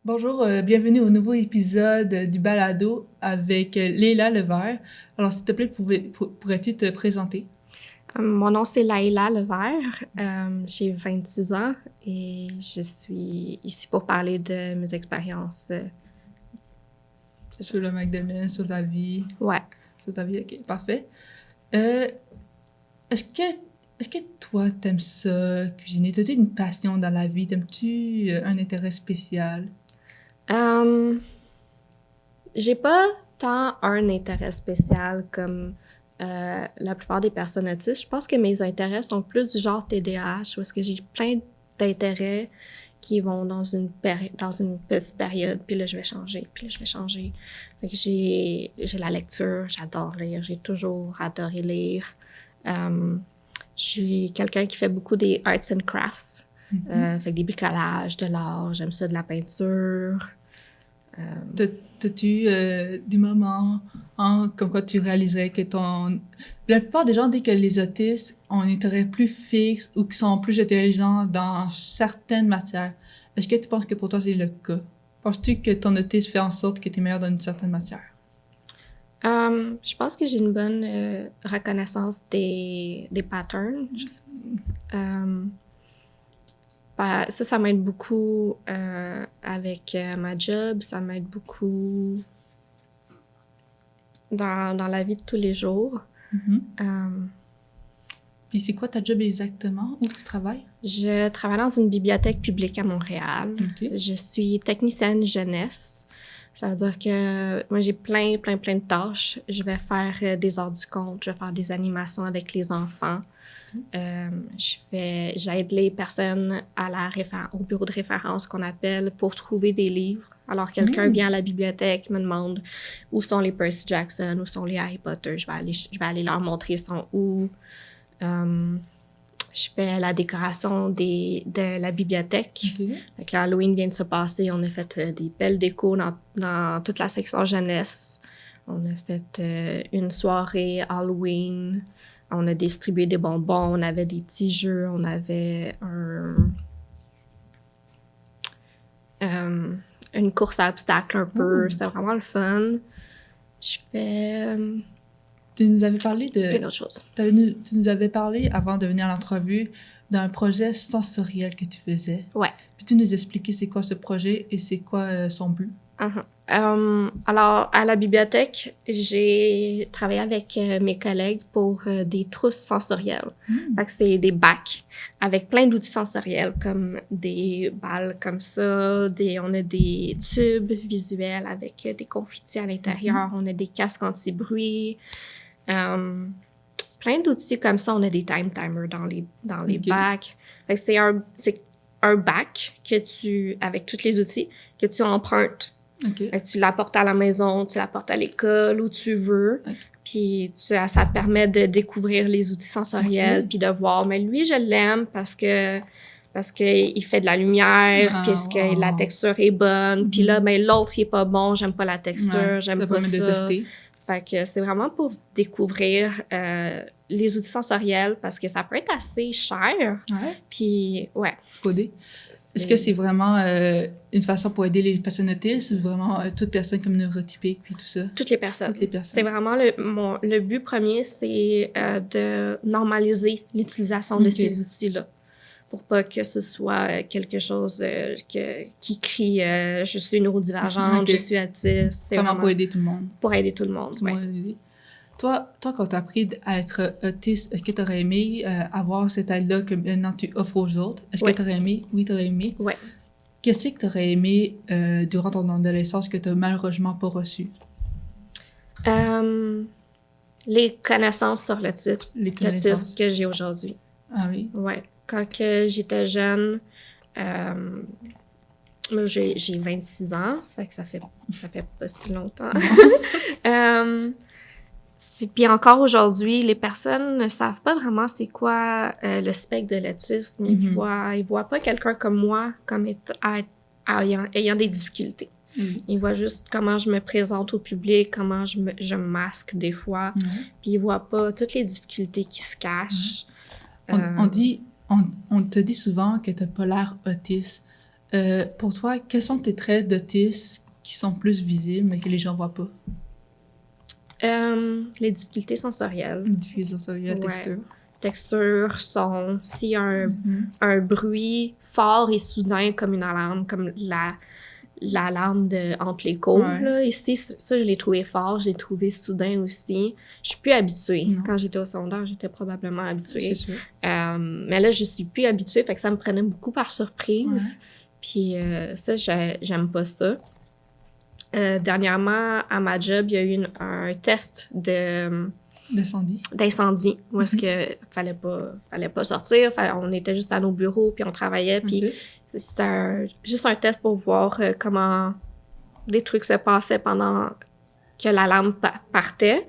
Bonjour, bienvenue au nouveau épisode du Balado avec Léla Levert. Alors, s'il te plaît, pourrais-tu te présenter? Mon nom, c'est Laïla Levert. J'ai 26 ans et je suis ici pour parler de mes expériences. C'est ça. Sur le McDonald's, sur ta vie, Ouais. ok, parfait. Euh, est-ce que, est-ce que toi, t'aimes ça, cuisiner? T'as-tu une passion dans la vie? T'aimes-tu un intérêt spécial? Euh, j'ai pas tant un intérêt spécial comme la plupart des personnes autistes. Je pense que mes intérêts sont plus du genre TDAH, parce que j'ai plein d'intérêts qui vont dans une petite période, puis là, je vais changer, puis là, je vais changer. Fait que j'ai la lecture, j'adore lire, j'ai toujours adoré lire. Euh, je suis quelqu'un qui fait beaucoup des arts and crafts, fait que des bricolages, de l'art, j'aime ça, de la peinture. T'as-tu des moments comme quoi tu réaliserais que ton... La plupart des gens disent que les autistes ont un intérêt plus fixe ou qui sont plus intelligents dans certaines matières. Est-ce que tu penses que pour toi c'est le cas? Penses-tu que ton autisme fait en sorte que tu es meilleur dans une certaine matière? Je pense que j'ai une bonne reconnaissance des patterns. Ça m'aide beaucoup avec ma job. Ça m'aide beaucoup dans la vie de tous les jours. Euh, Puis c'est quoi ta job exactement? Où tu travailles? je travaille dans une bibliothèque publique à Montréal. Ok. Je suis technicienne jeunesse. Ça veut dire que moi, j'ai plein de tâches. Je vais faire des heures du compte, je vais faire des animations avec les enfants. J'aide les personnes au bureau de référence qu'on appelle pour trouver des livres. Alors, quelqu'un vient à la bibliothèque, me demande où sont les Percy Jackson, où sont les Harry Potter. Je vais aller leur montrer ils sont où. Je fais la décoration de la bibliothèque. Ok. Fait que l'Halloween vient de se passer. On a fait des belles décos dans toute la section jeunesse. On a fait une soirée Halloween. On a distribué des bonbons. On avait des petits jeux. On avait une course à obstacles un peu. C'était vraiment le fun. Je fais Tu nous avais parlé plein d'autres choses. Tu nous avais parlé avant de venir à l'entrevue d'un projet sensoriel que tu faisais. Ouais. Puis tu nous expliquer c'est quoi ce projet et c'est quoi son but? Alors, à la bibliothèque, j'ai travaillé avec mes collègues pour des trousses sensorielles. Fait que c'est des bacs avec plein d'outils sensoriels, comme des balles comme ça, on a des tubes visuels avec des confettis à l'intérieur, on a des casques anti-bruit, plein d'outils comme ça. On a des timers dans les bacs. Fait que c'est un bac avec tous les outils que tu empruntes. Okay. Fait que tu l'apportes à la maison, tu l'apportes à l'école, où tu veux. Okay. Puis ça te permet de découvrir les outils sensoriels, puis de voir, mais lui, je l'aime parce que il fait de la lumière, puisque la texture est bonne. Puis là, ben l'autre, il est pas bon, j'aime pas la texture, j'aime pas ça. Fait que c'est vraiment pour découvrir les outils sensoriels, parce que ça peut être assez cher. Puis, ouais. Codé. Est-ce que c'est vraiment une façon pour aider les personnes autistes ou vraiment toute personne comme neurotypique puis tout ça? Toutes les personnes. C'est vraiment le but premier, c'est de normaliser l'utilisation de ces outils-là, pour pas que ce soit quelque chose qui crie je suis neurodivergente, je suis autiste. C'est vraiment pour aider tout le monde. Pour aider tout le monde, oui. Toi, quand tu as appris à être autiste, est-ce que tu aurais aimé avoir cette aide-là que maintenant tu offres aux autres? Est-ce que tu aurais aimé? Oui, tu aurais aimé. Oui. Qu'est-ce que tu aurais aimé durant ton adolescence que tu n'as malheureusement pas reçu? Les connaissances sur l'autisme que j'ai aujourd'hui. Ah oui? Oui. Quand j'étais jeune, moi, j'ai 26 ans, fait que ça fait pas si longtemps. Puis encore aujourd'hui, les personnes ne savent pas vraiment c'est quoi le spectre de l'autisme. Ils voient pas quelqu'un comme moi comme ayant des difficultés. Ils voient juste comment je me présente au public, comment je me masque des fois. Puis ils voient pas toutes les difficultés qui se cachent. On te dit souvent que tu as pas l'air autiste. Pour toi, quels sont tes traits d'autisme qui sont plus visibles, mais que les gens voient pas? Les difficultés sensorielles. Diffusion sensorielle, Ouais. texture. Texture, son. S'il y a Mhm. un bruit fort et soudain comme une alarme, comme l'alarme entre les côtes, Ouais. là. Ici, ça, je l'ai trouvé fort, je l'ai trouvé soudain aussi. Je suis plus habituée. Non. Quand j'étais au secondaire, j'étais probablement habituée. C'est sûr. Mais là, je suis plus habituée, fait que ça me prenait beaucoup par surprise. Ouais. Puis ça, j'aime pas ça. Dernièrement, à ma job, il y a eu un test d'incendie où est-ce que fallait pas sortir, on était juste à nos bureaux puis on travaillait puis Ok. c'était juste un test pour voir comment des trucs se passaient pendant que l'alarme partait.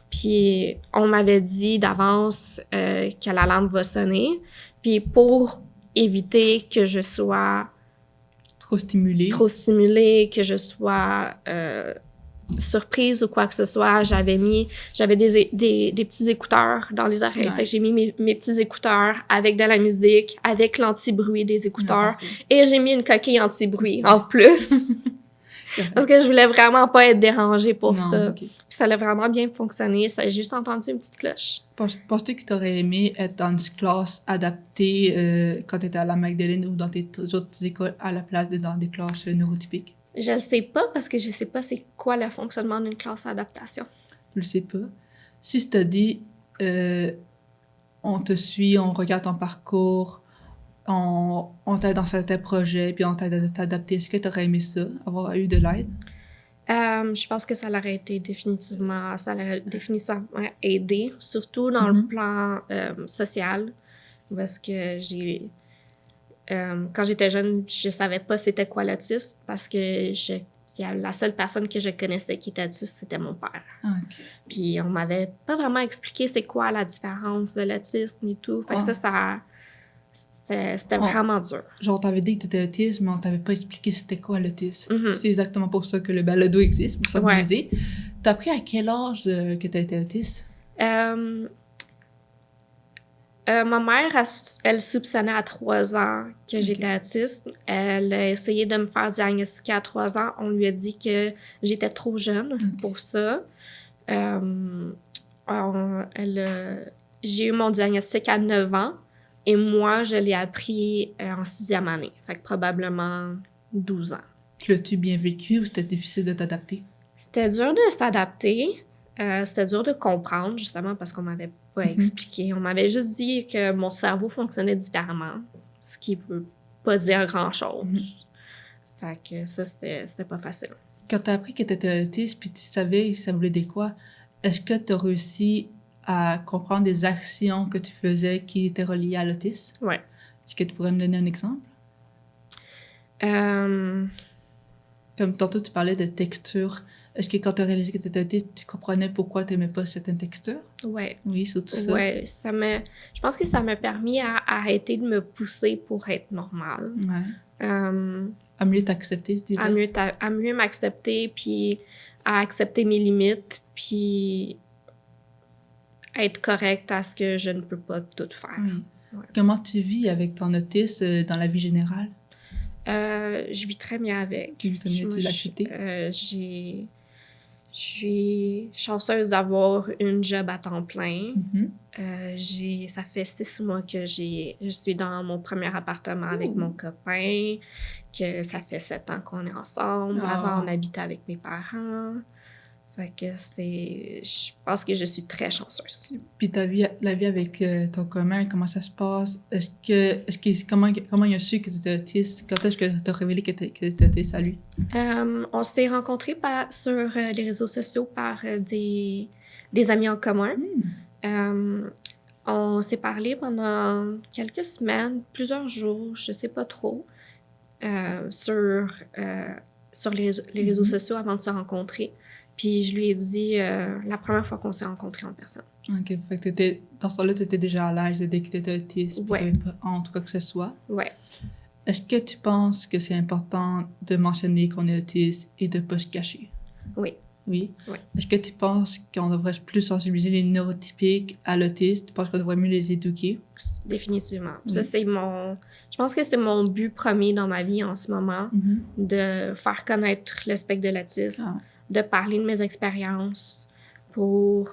Puis on m'avait dit d'avance que l'alarme va sonner. Puis pour éviter que je sois Trop stimulé. trop stimulée, que je sois surprise ou quoi que ce soit, j'avais des petits écouteurs dans les oreilles. Ouais. Fait que j'ai mis mes petits écouteurs avec de la musique, avec l'anti-bruit des écouteurs, Ouais. et j'ai mis une coquille anti-bruit en plus. Parce que je voulais vraiment pas être dérangée pour Non, ça. ok. Puis ça a vraiment bien fonctionné. J'ai juste entendu une petite cloche. Penses-tu que tu aurais aimé être dans une classe adaptée quand tu étais à la Magdalene ou dans tes autres écoles à la place de dans des classes neurotypiques? Je le sais pas parce que je sais pas c'est quoi le fonctionnement d'une classe à adaptation. Je le sais pas. Si je te dis, on te suit, on regarde ton parcours, on t'aide dans certains projets, puis on t'aide à t'adapter, est-ce que tu aurais aimé ça, avoir eu de l'aide? Je pense que ça l'aurait été définitivement aidé, surtout dans le plan social, parce que quand j'étais jeune, je savais pas c'était quoi l'autisme, parce que la seule personne que je connaissais qui était autiste, c'était mon père. Ah, ok. Puis on m'avait pas vraiment expliqué c'est quoi la différence de l'autisme et tout, fait que c'était vraiment dur. Genre, on t'avait dit que t'étais autiste, mais on t'avait pas expliqué c'était quoi l'autisme. Mhm. C'est exactement pour ça que le balado existe, pour Ouais. sensibiliser. T'as appris à quel âge que t'as été autiste? Ma mère, elle soupçonnait à 3 ans que j'étais autiste. Elle a essayé de me faire diagnostiquer à 3 ans. On lui a dit que j'étais trop jeune pour ça. J'ai eu mon diagnostic à 9 ans et moi, je l'ai appris en 6e année. Fait que probablement 12 ans. L'as-tu bien vécu ou c'était difficile de t'adapter? C'était dur de s'adapter. C'était dur de comprendre, justement, parce qu'on m'avait pas expliqué. On m'avait juste dit que mon cerveau fonctionnait différemment, ce qui veut pas dire grand-chose. Fait que ça, c'était pas facile. Quand t'as appris que t'étais autiste, puis tu savais ça voulait dire quoi, est-ce que t'as réussi à comprendre des actions que tu faisais qui étaient reliées à l'autisme? Ouais. Est-ce que tu pourrais me donner un exemple? Comme tantôt, tu parlais de texture. Est-ce que quand tu as réalisé que tu étais autiste, tu comprenais pourquoi tu n'aimais pas certaines textures? Ouais. Oui, surtout ça. Ouais, je pense que ça m'a permis à arrêter de me pousser pour être normale. Ouais. À mieux t'accepter, je dirais. À mieux m'accepter, puis à accepter mes limites, puis être correcte à ce que je ne peux pas tout faire. Oui. Ouais. Comment tu vis avec ton autisme dans la vie générale? Je vis très bien avec. Tu l'as accepté? Je suis chanceuse d'avoir une job à temps plein. Ça fait 6 mois que je suis dans mon premier appartement avec mon copain, que ça fait 7 ans qu'on est ensemble. Avant, on habitait avec mes parents. Fait que je pense que je suis très chanceuse. Puis la vie avec ton commun, comment ça se passe? Comment il a su que tu étais autiste? Quand est-ce que tu as révélé que tu étais autiste à lui? On s'est rencontrés sur les réseaux sociaux par des amis en commun. On s'est parlé pendant quelques semaines, plusieurs jours, je sais pas trop, sur les réseaux sociaux avant de se rencontrer. Puis je lui ai dit la première fois qu'on s'est rencontrés en personne. OK. Fait que dans ce temps-là, tu étais déjà à l'âge de dire que tu étais autiste, puis tu n'avais pas honte, quoi que ce soit. Ouais. Est-ce que tu penses que c'est important de mentionner qu'on est autiste et de ne pas se cacher? Oui. Oui. Oui. Est-ce que tu penses qu'on devrait plus sensibiliser les neurotypiques à l'autisme? Tu penses qu'on devrait mieux les éduquer? Définitivement. Oui. Ça, je pense que c'est mon but premier dans ma vie en ce moment, de faire connaître le spectre de l'autisme, de parler de mes expériences pour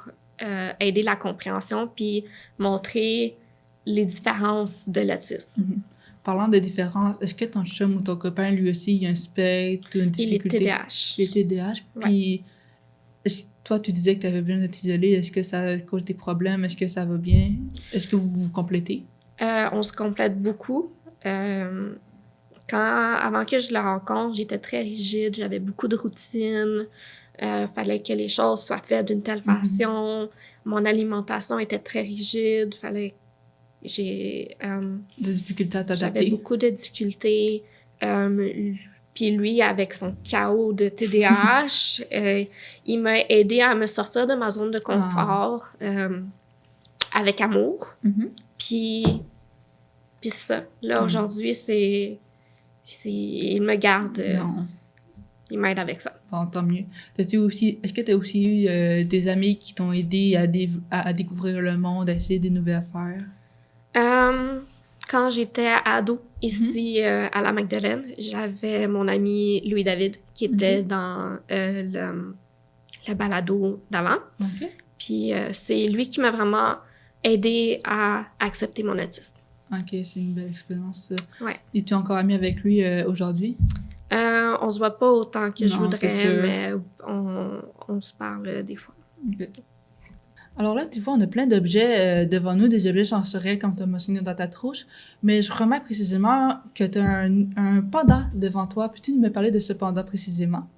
aider la compréhension, puis montrer les différences de l'autisme. Parlant de différences, est-ce que ton chum ou ton copain, lui aussi, il a un spectre, une difficulté? Il est TDAH. Il est TDAH. Puis, toi, tu disais que tu avais besoin d'être isolé. Est-ce que ça cause des problèmes? Est-ce que ça va bien? Est-ce que vous vous complétez? On se complète beaucoup. Avant que je le rencontre, j'étais très rigide, j'avais beaucoup de routines. Fallait que les choses soient faites d'une telle façon. Mon alimentation était très rigide. Des difficultés à t'adapter? J'avais beaucoup de difficultés. Puis lui, avec son chaos de TDAH, il m'a aidé à me sortir de ma zone de confort avec amour. Puis c'est ça. Là, aujourd'hui, il me garde. Il m'aide avec ça. Bon, tant mieux. Est-ce que tu as aussi eu des amis qui t'ont aidé à découvrir le monde, à essayer des nouvelles affaires? Quand j'étais ado, ici à la Magdeleine, j'avais mon ami Louis-David qui était dans le balado d'avant. Puis c'est lui qui m'a vraiment aidé à accepter mon autisme. OK, c'est une belle expérience. Ouais. Es-tu encore amie avec lui aujourd'hui? On se voit pas autant que je voudrais, mais on se parle des fois. Okay. Alors là, tu vois, on a plein d'objets devant nous, des objets sensoriels comme tu as mentionné dans ta trousse, mais je remarque précisément que tu as un panda devant toi. Peux-tu me parler de ce panda précisément?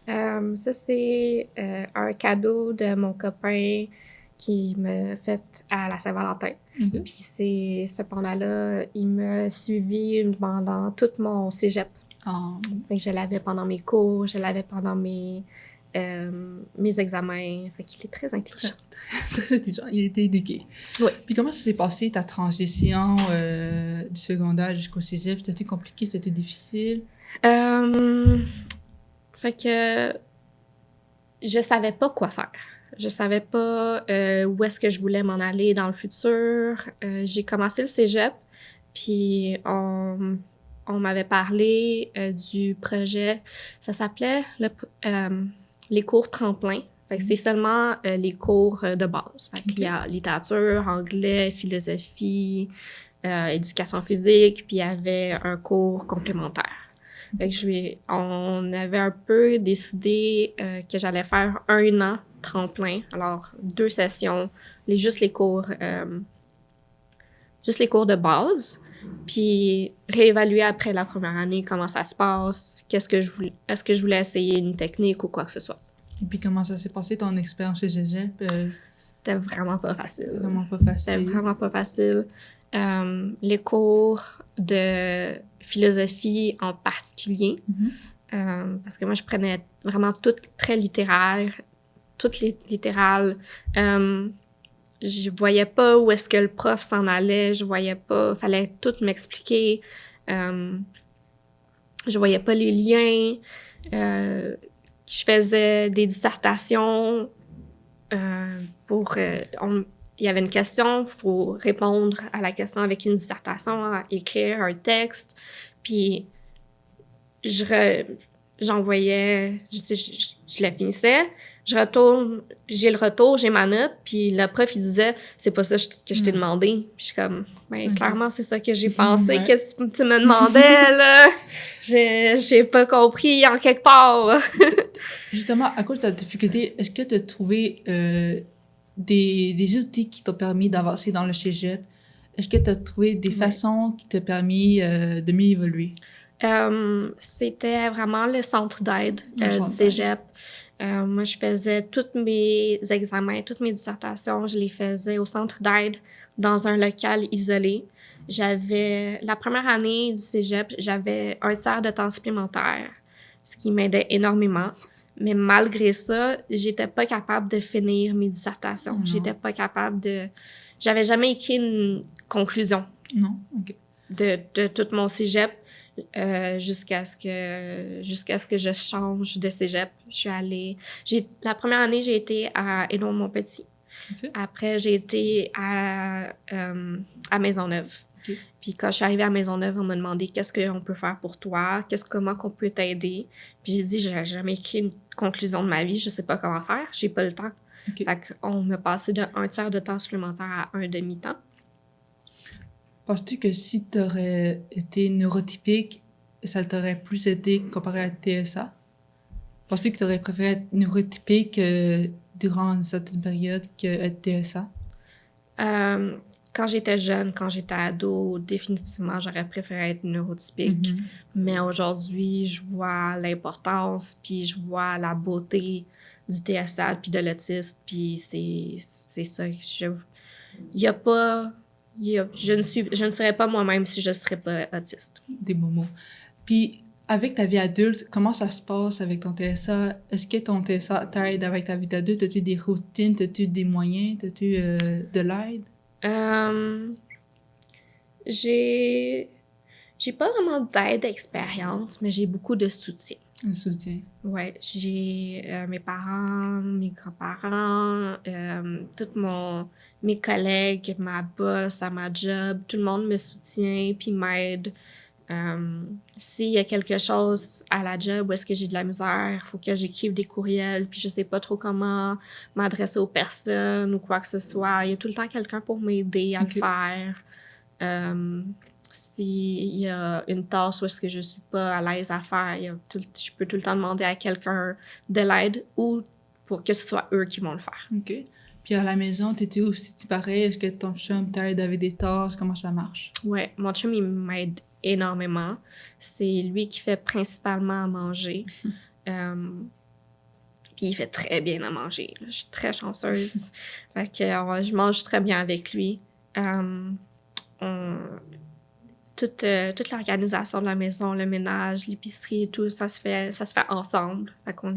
Ça, c'est un cadeau de mon copain qui m'a fait à la Saint-Valentin. Puis ce panda-là, il m'a suivi pendant tout mon cégep. Je l'avais pendant mes cours, je l'avais pendant mes examens. Fait qu'il est très intelligent. Très intelligent. Il était éduqué. Oui. Puis comment ça s'est passé, ta transition du secondaire jusqu'au cégep? C'était compliqué? C'était difficile? Fait que je savais pas quoi faire. Je savais pas où est-ce que je voulais m'en aller dans le futur. J'ai commencé le cégep, puis on m'avait parlé du projet. Ça s'appelait les cours tremplin. Fait que c'est seulement les cours de base. Fait qu'il y a littérature, anglais, philosophie, éducation physique, puis il y avait un cours complémentaire. Fait que on avait un peu décidé que j'allais faire 1 an tremplin. Alors, 2 sessions, juste les cours de base. Puis réévaluer après la première année comment ça se passe, est-ce que je voulais essayer une technique ou quoi que ce soit. Et puis comment ça s'est passé ton expérience chez Cégep? C'était vraiment pas facile. C'était vraiment pas facile. Les cours de philosophie en particulier, parce que moi je prenais vraiment tout très littéraire, je voyais pas où est-ce que le prof s'en allait, je voyais pas, fallait tout m'expliquer, je voyais pas les liens, je faisais des dissertations il y avait une question, il faut répondre à la question avec une dissertation, écrire un texte, puis j'envoyais, je la finissais, je retourne, j'ai le retour, j'ai ma note, puis le prof, il disait « c'est pas ça que je t'ai demandé ». Puis je suis comme « clairement, c'est ça que j'ai pensé, qu'est-ce que tu me demandais, là? J'ai pas compris en quelque part. » Justement, à cause de ta difficulté, est-ce que tu as trouvé des outils qui t'ont permis d'avancer dans le cégep? Est-ce que tu as trouvé des façons qui t'ont permis de mieux évoluer? C'était vraiment le centre d'aide du cégep. Moi, je faisais tous mes examens, toutes mes dissertations, je les faisais au centre d'aide dans un local isolé. La première année du cégep, j'avais 1/3 de temps supplémentaire, ce qui m'aidait énormément. Mais malgré ça, j'étais pas capable de finir mes dissertations. J'étais pas capable j'avais jamais écrit une conclusion. Non? OK. De tout mon cégep. jusqu'à ce que je change de cégep. La première année, j'ai été à Édouard-Montpetit. OK. Après, j'ai été à Maisonneuve. OK. Puis quand je suis arrivée à Maisonneuve, on m'a demandé qu'est-ce qu'on peut faire pour toi, comment qu'on peut t'aider. Puis j'ai dit, j'ai jamais écrit une conclusion de ma vie, je sais pas comment faire, j'ai pas le temps. OK. Fait qu'on m'a passé de 1/3 de temps supplémentaire à 1/2 temps. Penses-tu que si tu aurais été neurotypique, ça t'aurait plus aidé comparé à TSA? Penses-tu que tu aurais préféré être neurotypique durant une certaine période qu'être TSA? Quand j'étais jeune, quand j'étais ado, définitivement, j'aurais préféré être neurotypique. Mhm. Mais aujourd'hui, je vois l'importance, puis je vois la beauté du TSA, puis de l'autisme, puis c'est ça. Il y a pas... je ne serais pas moi-même si je ne serais pas autiste. Des moments. Puis, avec ta vie adulte, comment ça se passe avec ton TSA? Est-ce que ton TSA t'aide avec ta vie d'adulte? As-tu des routines? As-tu des moyens? As-tu de l'aide? J'ai pas vraiment d'aide d'expérience, mais j'ai beaucoup de soutien. Un soutien. Ouais, j'ai mes parents, mes grands-parents, mes collègues, ma boss à ma job, tout le monde me soutient puis m'aide. S'il y a quelque chose à la job où est-ce que j'ai de la misère, il faut que j'écrive des courriels, puis je sais pas trop comment m'adresser aux personnes ou quoi que ce soit. Il y a tout le temps quelqu'un pour m'aider à le faire. S'il y a une tâche où est-ce que je suis pas à l'aise à faire, je peux tout le temps demander à quelqu'un de l'aide ou pour que ce soit eux qui vont le faire. OK. Puis à la maison, t'étais aussi pareil? Est-ce que ton chum t'aide avec des tâches? Comment ça marche? Ouais, mon chum, il m'aide énormément. C'est lui qui fait principalement à manger. Puis il fait très bien à manger. Je suis très chanceuse. Fait que je mange très bien avec lui. Toute l'organisation de la maison, le ménage, l'épicerie et tout, ça se fait ensemble. Fait qu'on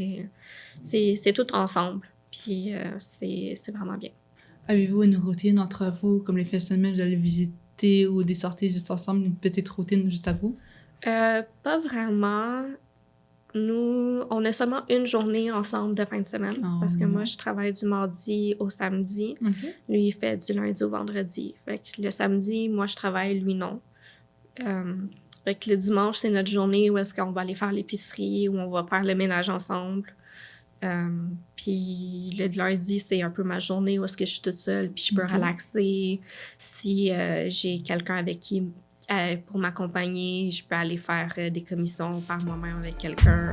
c'est tout ensemble. Puis c'est vraiment bien. Avez-vous une routine entre vous, comme les fins de semaine, vous allez visiter ou des sorties juste ensemble, une petite routine juste à vous? Pas vraiment. Nous, on a seulement une journée ensemble de fin de semaine parce que moi, je travaille du mardi au samedi. OK. Lui, il fait du lundi au vendredi. Fait que le samedi, moi, je travaille, lui, non. Fait que le dimanche, c'est notre journée où est-ce qu'on va aller faire l'épicerie, où on va faire le ménage ensemble. Puis le lundi, c'est un peu ma journée où est-ce que je suis toute seule, puis je peux relaxer. Si j'ai quelqu'un avec qui pour m'accompagner, je peux aller faire des commissions par moi-même avec quelqu'un.